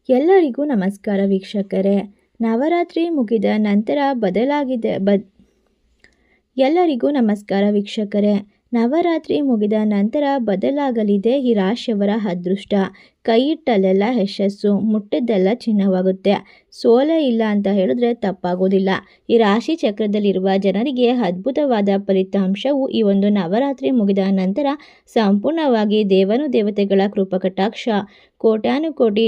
ಎಲ್ಲರಿಗೂ ನಮಸ್ಕಾರ ವೀಕ್ಷಕರೇ. ನವರಾತ್ರಿ ಮುಗಿದ ನಂತರ ಎಲ್ಲರಿಗೂ ನಮಸ್ಕಾರ ವೀಕ್ಷಕರೇ. ನವರಾತ್ರಿ ಮುಗಿದ ನಂತರ ಬದಲಾಗಲಿದೆ ಈ ರಾಶಿಯವರ ಅದೃಷ್ಟ. ಕೈ ಇಟ್ಟಲ್ಲೆಲ್ಲ ಯಶಸ್ಸು, ಮುಟ್ಟಿದ್ದೆಲ್ಲ ಚಿನ್ನವಾಗುತ್ತೆ. ಸೋಲೇ ಇಲ್ಲ ಅಂತ ಹೇಳಿದ್ರೆ ತಪ್ಪಾಗೋದಿಲ್ಲ. ಈ ರಾಶಿ ಚಕ್ರದಲ್ಲಿರುವ ಜನರಿಗೆ ಅದ್ಭುತವಾದ ಫಲಿತಾಂಶವು ಈ ಒಂದು ನವರಾತ್ರಿ ಮುಗಿದ ನಂತರ ಸಂಪೂರ್ಣವಾಗಿ ದೇವತೆಗಳ ಕೃಪಕಟಾಕ್ಷ, ಕೋಟ್ಯಾನುಕೋಟಿ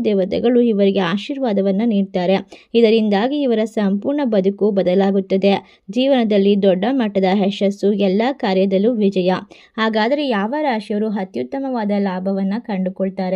ದೇವತೆಗಳು ಇವರಿಗೆ ಆಶೀರ್ವಾದವನ್ನು ನೀಡ್ತಾರೆ. ಇದರಿಂದಾಗಿ ಇವರ ಸಂಪೂರ್ಣ ಬದುಕು ಬದಲಾಗುತ್ತದೆ. ಜೀವನದಲ್ಲಿ ದೊಡ್ಡ ಮಟ್ಟದ ಯಶಸ್ಸು, ಎಲ್ಲ ಕಾರ್ಯದಲ್ಲೂ ವಿಜಯ. ಹಾಗಾದರೆ ಯಾವ ರಾಶಿಯವರು ಅತ್ಯುತ್ತಮವಾದ ಲಾಭವನ್ನು ಕಂಡುಕೊಳ್ತಾರೆ,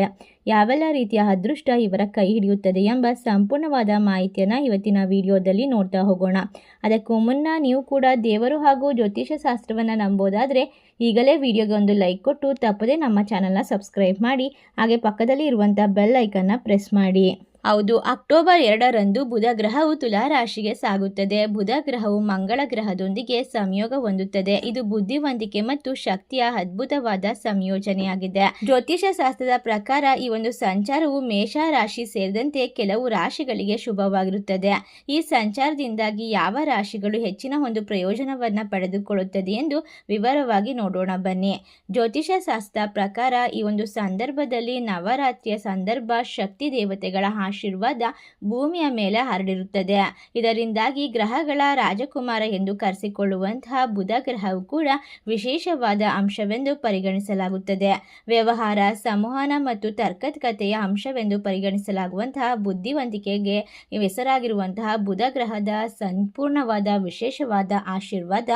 ಯಾವೆಲ್ಲ ರೀತಿಯ ಅದೃಷ್ಟ ಇವರ ಕೈ ಹಿಡಿಯುತ್ತದೆ ಎಂಬ ಸಂಪೂರ್ಣವಾದ ಮಾಹಿತಿಯನ್ನು ಇವತ್ತಿನ ವಿಡಿಯೋದಲ್ಲಿ ನೋಡ್ತಾ ಹೋಗೋಣ. ಅದಕ್ಕೂ ಮುನ್ನ ನೀವು ಕೂಡ ದೇವರು ಹಾಗೂ ಜ್ಯೋತಿಷ ಶಾಸ್ತ್ರವನ್ನು ನಂಬೋದಾದರೆ ಈಗಲೇ ವಿಡಿಯೋಗೆ ಒಂದು ಲೈಕ್ ಕೊಟ್ಟು ತಪ್ಪದೆ ನಮ್ಮ ಚಾನಲ್ನ ಸಬ್ಸ್ಕ್ರೈಬ್ ಮಾಡಿ, ಹಾಗೆ ಪಕ್ಕದಲ್ಲಿ ಇರುವಂಥ ಬೆಲ್ ಐಕನ್ನ ಪ್ರೆಸ್ ಮಾಡಿ. ಹೌದು, ಅಕ್ಟೋಬರ್ 2ರಂದು ಬುಧ ಗ್ರಹವು ತುಲಾ ರಾಶಿಗೆ ಸಾಗುತ್ತದೆ. ಬುಧ ಗ್ರಹವು ಮಂಗಳ ಗ್ರಹದೊಂದಿಗೆ ಸಂಯೋಗ ಹೊಂದುತ್ತದೆ. ಇದು ಬುದ್ಧಿವಂತಿಕೆ ಮತ್ತು ಶಕ್ತಿಯ ಅದ್ಭುತವಾದ ಸಂಯೋಜನೆಯಾಗಿದೆ. ಜ್ಯೋತಿಷ ಶಾಸ್ತ್ರದ ಪ್ರಕಾರ ಈ ಒಂದು ಸಂಚಾರವು ಮೇಷ ರಾಶಿ ಸೇರಿದಂತೆ ಕೆಲವು ರಾಶಿಗಳಿಗೆ ಶುಭವಾಗಿರುತ್ತದೆ. ಈ ಸಂಚಾರದಿಂದಾಗಿ ಯಾವ ರಾಶಿಗಳು ಹೆಚ್ಚಿನ ಒಂದು ಪ್ರಯೋಜನವನ್ನು ಪಡೆದುಕೊಳ್ಳುತ್ತದೆ ಎಂದು ವಿವರವಾಗಿ ನೋಡೋಣ ಬನ್ನಿ. ಜ್ಯೋತಿಷ ಶಾಸ್ತ್ರದ ಪ್ರಕಾರ ಈ ಒಂದು ಸಂದರ್ಭದಲ್ಲಿ ನವರಾತ್ರಿಯ ಸಂದರ್ಭ ಶಕ್ತಿ ದೇವತೆಗಳ ಆಶೀರ್ವಾದ ಭೂಮಿಯ ಮೇಲೆ ಹರಡಿರುತ್ತದೆ. ಇದರಿಂದಾಗಿ ಗ್ರಹಗಳ ರಾಜಕುಮಾರ ಎಂದು ಕರೆಸಿಕೊಳ್ಳುವಂತಹ ಬುಧ ಗ್ರಹವು ಕೂಡ ವಿಶೇಷವಾದ ಅಂಶವೆಂದು ಪರಿಗಣಿಸಲಾಗುತ್ತದೆ. ವ್ಯವಹಾರ, ಸಂವಹನ ಮತ್ತು ತರ್ಕಕತೆಯ ಅಂಶವೆಂದು ಪರಿಗಣಿಸಲಾಗುವಂತಹ ಬುದ್ಧಿವಂತಿಕೆಗೆ ಹೆಸರಾಗಿರುವಂತಹ ಬುಧ ಗ್ರಹದ ಸಂಪೂರ್ಣವಾದ ವಿಶೇಷವಾದ ಆಶೀರ್ವಾದ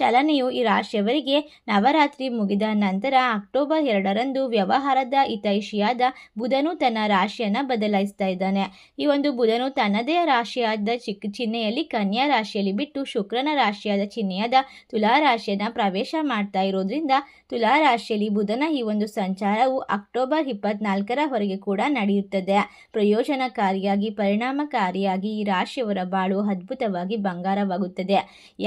ಚಲನೆಯು ಈ ರಾಶಿಯವರಿಗೆ ನವರಾತ್ರಿ ಮುಗಿದ ನಂತರ ಅಕ್ಟೋಬರ್ 2ರಂದು ವ್ಯವಹಾರದ ಹಿತೈಷಿಯಾದ ಬುಧನು ತನ್ನ ರಾಶಿಯನ್ನು ಬದಲಾಯಿಸ್ತಾ ಇದ್ದಾನೆ. ಈ ಒಂದು ಬುಧನು ತನ್ನದೇ ರಾಶಿಯಾದ ಚಿಹ್ನೆಯಲ್ಲಿ ಕನ್ಯಾ ರಾಶಿಯಲ್ಲಿ ಬಿಟ್ಟು ಶುಕ್ರನ ರಾಶಿಯಾದ ಚಿಹ್ನೆಯಾದ ತುಲಾ ರಾಶಿಯನ್ನ ಪ್ರವೇಶ ಮಾಡ್ತಾ ಇರೋದ್ರಿಂದ ತುಲಾ ರಾಶಿಯಲ್ಲಿ ಬುಧನ ಈ ಒಂದು ಸಂಚಾರವು ಅಕ್ಟೋಬರ್ 24ರವರೆಗೆ ಕೂಡ ನಡೆಯುತ್ತದೆ. ಪ್ರಯೋಜನಕಾರಿಯಾಗಿ ಪರಿಣಾಮಕಾರಿಯಾಗಿ ಈ ರಾಶಿಯವರ ಬಾಳು ಅದ್ಭುತವಾಗಿ ಬಂಗಾರವಾಗುತ್ತದೆ.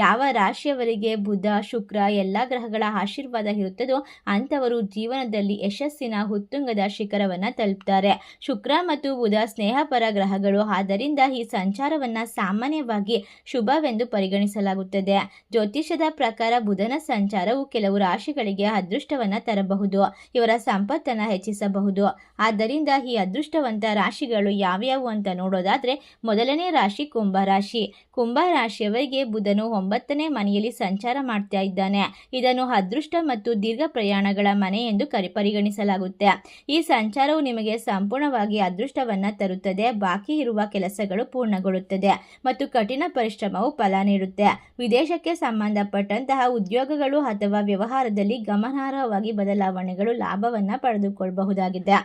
ಯಾವ ರಾಶಿಯವರಿಗೆ ಬುಧ, ಶುಕ್ರ ಎಲ್ಲ ಗ್ರಹಗಳ ಆಶೀರ್ವಾದ ಇರುತ್ತದೋ ಅಂಥವರು ಜೀವನದಲ್ಲಿ ಯಶಸ್ಸಿನ ಉತ್ತುಂಗದ ಶಿಖರವನ್ನು ತಲುಪ್ತಾರೆ. ಶುಕ್ರ ಮತ್ತು ಬುಧ ಸ್ನೇಹಪರ ಗ್ರಹಗಳು, ಆದ್ದರಿಂದ ಈ ಸಂಚಾರವನ್ನು ಸಾಮಾನ್ಯವಾಗಿ ಶುಭವೆಂದು ಪರಿಗಣಿಸಲಾಗುತ್ತದೆ. ಜ್ಯೋತಿಷದ ಪ್ರಕಾರ ಬುಧನ ಸಂಚಾರವು ಕೆಲವು ರಾಶಿಗಳಿಗೆ ಅದೃಷ್ಟವನ್ನು ತರಬಹುದು, ಇವರ ಸಂಪತ್ತನ್ನು ಹೆಚ್ಚಿಸಬಹುದು. ಆದ್ದರಿಂದ ಈ ಅದೃಷ್ಟವಂತ ರಾಶಿಗಳು ಯಾವ್ಯಾವು ಅಂತ ನೋಡೋದಾದ್ರೆ ಮೊದಲನೇ ರಾಶಿ ಕುಂಭರಾಶಿ. ಕುಂಭರಾಶಿಯವರಿಗೆ ಬುಧನು 9ನೇ ಮನೆಯಲ್ಲಿ ಸಂಚಾರ ಮಾಡ್ತಾ ಇದ್ದಾನೆ. ಇದನ್ನು ಅದೃಷ್ಟ ಮತ್ತು ದೀರ್ಘ ಪ್ರಯಾಣಗಳ ಮನೆ ಎಂದು ಪರಿಗಣಿಸಲಾಗುತ್ತೆ. ಈ ಸಂಚಾರವು ನಿಮಗೆ ಸಂಪೂರ್ಣವಾಗಿ ಅದೃಷ್ಟವನ್ನು ತರುತ್ತದೆ. ಬಾಕಿ ಇರುವ ಕೆಲಸಗಳು ಪೂರ್ಣಗೊಳ್ಳುತ್ತದೆ ಮತ್ತು ಕಠಿಣ ಪರಿಶ್ರಮವು ಫಲ ನೀಡುತ್ತೆ. ವಿದೇಶಕ್ಕೆ ಸಂಬಂಧಪಟ್ಟಂತಹ ಉದ್ಯೋಗಗಳು ಅಥವಾ ವ್ಯವಹಾರದಲ್ಲಿ ಗಮನಾರ್ಹವಾಗಿ ಬದಲಾವಣೆಗಳು ಲಾಭವನ್ನು ಪಡೆದುಕೊಳ್ಳಬಹುದಾಗಿದೆ.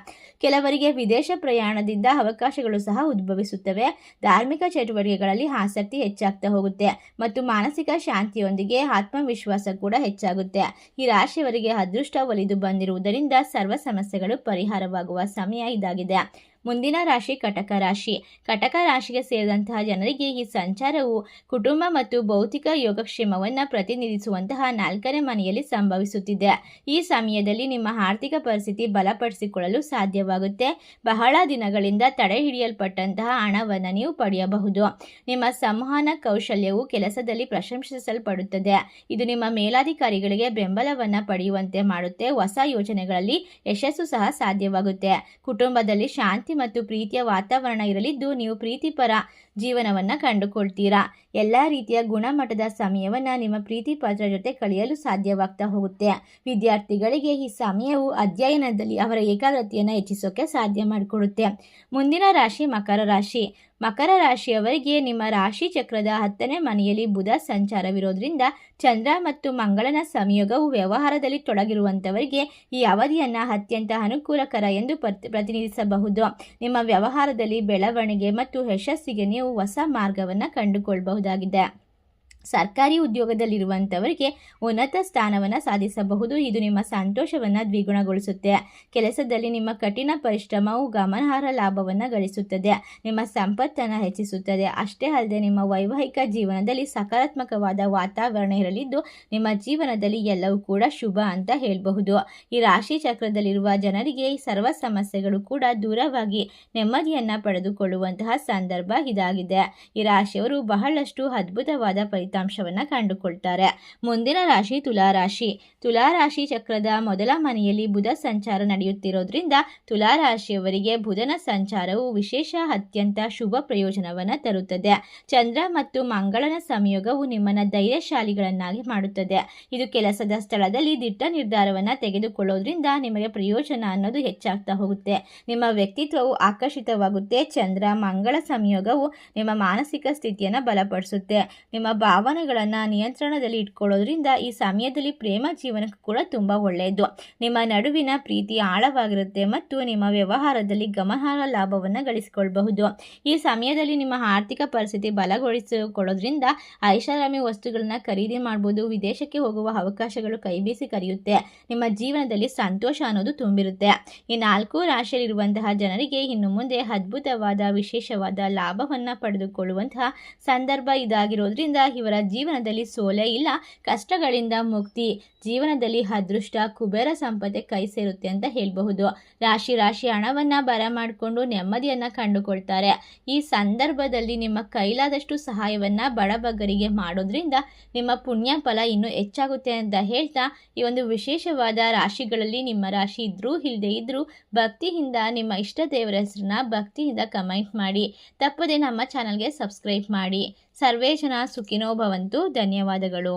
ಕೆಲವರಿಗೆ ವಿದೇಶ ಪ್ರಯಾಣದಿಂದ ಅವಕಾಶಗಳು ಸಹ ಉದ್ಭವಿಸುತ್ತವೆ. ಧಾರ್ಮಿಕ ಚಟುವಟಿಕೆಗಳಲ್ಲಿ ಆಸಕ್ತಿ ಹೆಚ್ಚಾಗ್ತಾ ಹೋಗುತ್ತೆ ಮತ್ತು ಮಾನಸಿಕ ಶಾಂತಿಯೊಂದಿಗೆ ಆತ್ಮವಿಶ್ವಾಸ ಕೂಡ ಹೆಚ್ಚಾಗುತ್ತೆ. ಈ ರಾಶಿಯವರಿಗೆ ಅದೃಷ್ಟ ಒಲಿದು ಬಂದಿರುವುದರಿಂದ ಸರ್ವ ಸಮಸ್ಯೆಗಳು ಪರಿಹಾರವಾಗುವ ಸಮಯ ಇದಾಗಿದೆ. ಮುಂದಿನ ರಾಶಿ ಕಟಕ ರಾಶಿ. ಕಟಕ ರಾಶಿಗೆ ಸೇರಿದಂತಹ ಜನರಿಗೆ ಈ ಸಂಚಾರವು ಕುಟುಂಬ ಮತ್ತು ಭೌತಿಕ ಯೋಗಕ್ಷೇಮವನ್ನು ಪ್ರತಿನಿಧಿಸುವಂತಹ 4ನೇ ಮನೆಯಲ್ಲಿ ಸಂಭವಿಸುತ್ತಿದೆ. ಈ ಸಮಯದಲ್ಲಿ ನಿಮ್ಮ ಆರ್ಥಿಕ ಪರಿಸ್ಥಿತಿ ಬಲಪಡಿಸಿಕೊಳ್ಳಲು ಸಾಧ್ಯವಾಗುತ್ತೆ. ಬಹಳ ದಿನಗಳಿಂದ ತಡೆ ಹಿಡಿಯಲ್ಪಟ್ಟಂತಹ ಹಣವನ್ನು ನೀವು ಪಡೆಯಬಹುದು. ನಿಮ್ಮ ಸಂವಹನ ಕೌಶಲ್ಯವು ಕೆಲಸದಲ್ಲಿ ಪ್ರಶಂಸಿಸಲ್ಪಡುತ್ತದೆ. ಇದು ನಿಮ್ಮ ಮೇಲಾಧಿಕಾರಿಗಳಿಗೆ ಬೆಂಬಲವನ್ನು ಪಡೆಯುವಂತೆ ಮಾಡುತ್ತೆ. ಹೊಸ ಯೋಜನೆಗಳಲ್ಲಿ ಯಶಸ್ಸು ಸಹ ಸಾಧ್ಯವಾಗುತ್ತೆ. ಕುಟುಂಬದಲ್ಲಿ ಶಾಂತಿ ಮತ್ತು ಪ್ರೀತಿಯ ವಾತಾವರಣ ಇರಲಿದ್ದು ನೀವು ಪ್ರೀತಿಪರ ಜೀವನವನ್ನು ಕಂಡುಕೊಳ್ತೀರಾ. ಎಲ್ಲ ರೀತಿಯ ಗುಣಮಟ್ಟದ ಸಮಯವನ್ನು ನಿಮ್ಮ ಪ್ರೀತಿ ಪಾತ್ರ ಜೊತೆ ಕಳೆಯಲು ಸಾಧ್ಯವಾಗ್ತಾ ಹೋಗುತ್ತೆ. ವಿದ್ಯಾರ್ಥಿಗಳಿಗೆ ಈ ಸಮಯವು ಅಧ್ಯಯನದಲ್ಲಿ ಅವರ ಏಕಾಗ್ರತೆಯನ್ನು ಹೆಚ್ಚಿಸೋಕೆ ಸಾಧ್ಯ ಮಾಡಿಕೊಡುತ್ತೆ. ಮುಂದಿನ ರಾಶಿ ಮಕರ ರಾಶಿ. ಮಕರ ರಾಶಿಯವರಿಗೆ ನಿಮ್ಮ ರಾಶಿ ಚಕ್ರದ 10ನೇ ಮನೆಯಲ್ಲಿ ಬುಧ ಸಂಚಾರವಿರೋದ್ರಿಂದ ಚಂದ್ರ ಮತ್ತು ಮಂಗಳನ ಸಂಯೋಗವು ವ್ಯವಹಾರದಲ್ಲಿ ತೊಡಗಿರುವಂಥವರಿಗೆ ಈ ಅವಧಿಯನ್ನು ಅತ್ಯಂತ ಅನುಕೂಲಕರ ಎಂದು ಪ್ರತಿನಿಧಿಸಬಹುದು. ನಿಮ್ಮ ವ್ಯವಹಾರದಲ್ಲಿ ಬೆಳವಣಿಗೆ ಮತ್ತು ಯಶಸ್ಸಿಗೆ ನೀವು ಹೊಸ ಮಾರ್ಗವನ್ನು ಕಂಡುಕೊಳ್ಳಬಹುದಾಗಿದೆ. ಸರ್ಕಾರಿ ಉದ್ಯೋಗದಲ್ಲಿರುವಂಥವರಿಗೆ ಉನ್ನತ ಸ್ಥಾನವನ್ನು ಸಾಧಿಸಬಹುದು. ಇದು ನಿಮ್ಮ ಸಂತೋಷವನ್ನು ದ್ವಿಗುಣಗೊಳಿಸುತ್ತೆ. ಕೆಲಸದಲ್ಲಿ ನಿಮ್ಮ ಕಠಿಣ ಪರಿಶ್ರಮವು ಗಮನಾರ್ಹ ಲಾಭವನ್ನು ಗಳಿಸುತ್ತದೆ, ನಿಮ್ಮ ಸಂಪತ್ತನ್ನು ಹೆಚ್ಚಿಸುತ್ತದೆ. ಅಷ್ಟೇ ಅಲ್ಲದೆ ನಿಮ್ಮ ವೈವಾಹಿಕ ಜೀವನದಲ್ಲಿ ಸಕಾರಾತ್ಮಕವಾದ ವಾತಾವರಣ ಇರಲಿದ್ದು ನಿಮ್ಮ ಜೀವನದಲ್ಲಿ ಎಲ್ಲವೂ ಕೂಡ ಶುಭ ಅಂತ ಹೇಳಬಹುದು. ಈ ರಾಶಿ ಚಕ್ರದಲ್ಲಿರುವ ಜನರಿಗೆ ಈ ಸರ್ವ ಸಮಸ್ಯೆಗಳು ಕೂಡ ದೂರವಾಗಿ ನೆಮ್ಮದಿಯನ್ನು ಪಡೆದುಕೊಳ್ಳುವಂತಹ ಸಂದರ್ಭ ಇದಾಗಿದೆ. ಈ ರಾಶಿಯವರು ಬಹಳಷ್ಟು ಅದ್ಭುತವಾದ ಫಲಿತಾಂಶವನ್ನು ಕಂಡುಕೊಳ್ತಾರೆ. ಮುಂದಿನ ರಾಶಿ ತುಲಾರಾಶಿ. ತುಲಾರಾಶಿ ಚಕ್ರದ ಮೊದಲ ಮನೆಯಲ್ಲಿ ಬುಧ ಸಂಚಾರ ನಡೆಯುತ್ತಿರೋದ್ರಿಂದ ತುಲಾರಾಶಿಯವರಿಗೆ ಬುಧನ ಸಂಚಾರವು ವಿಶೇಷ ಅತ್ಯಂತ ಶುಭ ಪ್ರಯೋಜನವನ್ನು ತರುತ್ತದೆ. ಚಂದ್ರ ಮತ್ತು ಮಂಗಳನ ಸಂಯೋಗವು ನಿಮ್ಮನ್ನು ಧೈರ್ಯಶಾಲಿಗಳನ್ನಾಗಿ ಮಾಡುತ್ತದೆ. ಇದು ಕೆಲಸದ ಸ್ಥಳದಲ್ಲಿ ದಿಟ್ಟ ನಿರ್ಧಾರವನ್ನು ತೆಗೆದುಕೊಳ್ಳೋದ್ರಿಂದ ನಿಮಗೆ ಪ್ರಯೋಜನ ಅನ್ನೋದು ಹೆಚ್ಚಾಗ್ತಾ ಹೋಗುತ್ತೆ. ನಿಮ್ಮ ವ್ಯಕ್ತಿತ್ವವು ಆಕರ್ಷಿತವಾಗುತ್ತೆ. ಚಂದ್ರ ಮಂಗಳ ಸಂಯೋಗವು ನಿಮ್ಮ ಮಾನಸಿಕ ಸ್ಥಿತಿಯನ್ನು ಬಲಪಡಿಸುತ್ತೆ. ನಿಮ್ಮ ಭಾವನೆಗಳನ್ನು ನಿಯಂತ್ರಣದಲ್ಲಿ ಇಟ್ಕೊಳ್ಳೋದ್ರಿಂದ ಈ ಸಮಯದಲ್ಲಿ ಪ್ರೇಮ ಜೀವನಕ್ಕೂ ಕೂಡ ತುಂಬ ಒಳ್ಳೆಯದು. ನಿಮ್ಮ ನಡುವಿನ ಪ್ರೀತಿ ಆಳವಾಗಿರುತ್ತೆ ಮತ್ತು ನಿಮ್ಮ ವ್ಯವಹಾರದಲ್ಲಿ ಗಮನಾರ್ಹ ಲಾಭವನ್ನು ಗಳಿಸಿಕೊಳ್ಳಬಹುದು. ಈ ಸಮಯದಲ್ಲಿ ನಿಮ್ಮ ಆರ್ಥಿಕ ಪರಿಸ್ಥಿತಿ ಬಲಗೊಳಿಸಿಕೊಳ್ಳೋದ್ರಿಂದ ಐಷಾರಾಮಿ ವಸ್ತುಗಳನ್ನ ಖರೀದಿ ಮಾಡ್ಬೋದು. ವಿದೇಶಕ್ಕೆ ಹೋಗುವ ಅವಕಾಶಗಳು ಕೈಬೀಸಿ ಕರೆಯುತ್ತೆ. ನಿಮ್ಮ ಜೀವನದಲ್ಲಿ ಸಂತೋಷ ಅನ್ನೋದು ತುಂಬಿರುತ್ತೆ. ಈ 4 ರಾಶಿಯಲ್ಲಿರುವಂತಹ ಜನರಿಗೆ ಇನ್ನು ಮುಂದೆ ಅದ್ಭುತವಾದ ವಿಶೇಷವಾದ ಲಾಭವನ್ನು ಪಡೆದುಕೊಳ್ಳುವಂತಹ ಸಂದರ್ಭ ಇದಾಗಿರೋದ್ರಿಂದ ಇವರ ಜೀವನದಲ್ಲಿ ಸೋಲೆ ಇಲ್ಲ, ಕಷ್ಟಗಳಿಂದ ಮುಕ್ತಿ, ಜೀವನದಲ್ಲಿ ಅದೃಷ್ಟ, ಕುಬೇರ ಸಂಪತ್ತೆ ಕೈ ಸೇರುತ್ತೆ ಅಂತ ಹೇಳಬಹುದು. ರಾಶಿ ಹಣವನ್ನು ಬರಮಾಡಿಕೊಂಡು ನೆಮ್ಮದಿಯನ್ನು ಕಂಡುಕೊಳ್ತಾರೆ. ಈ ಸಂದರ್ಭದಲ್ಲಿ ನಿಮ್ಮ ಕೈಲಾದಷ್ಟು ಸಹಾಯವನ್ನು ಬಡಬಗ್ಗರಿಗೆ ಮಾಡೋದ್ರಿಂದ ನಿಮ್ಮ ಪುಣ್ಯ ಫಲ ಇನ್ನೂ ಹೆಚ್ಚಾಗುತ್ತೆ ಅಂತ ಹೇಳ್ತಾ, ಈ ಒಂದು ವಿಶೇಷವಾದ ರಾಶಿಗಳಲ್ಲಿ ನಿಮ್ಮ ರಾಶಿ ಇದ್ರೂ ಇಲ್ಲದೆ ಇದ್ರೂ ಭಕ್ತಿಯಿಂದ ನಿಮ್ಮ ಇಷ್ಟ ದೇವರ ಹೆಸರನ್ನ ಭಕ್ತಿಯಿಂದ ಕಮೆಂಟ್ ಮಾಡಿ. ತಪ್ಪದೆ ನಮ್ಮ ಚಾನಲ್ಗೆ ಸಬ್ಸ್ಕ್ರೈಬ್ ಮಾಡಿ. ಸರ್ವೇ ಜನ ಸುಖಿನೋ ಭವಂತು. ಧನ್ಯವಾದಗಳು.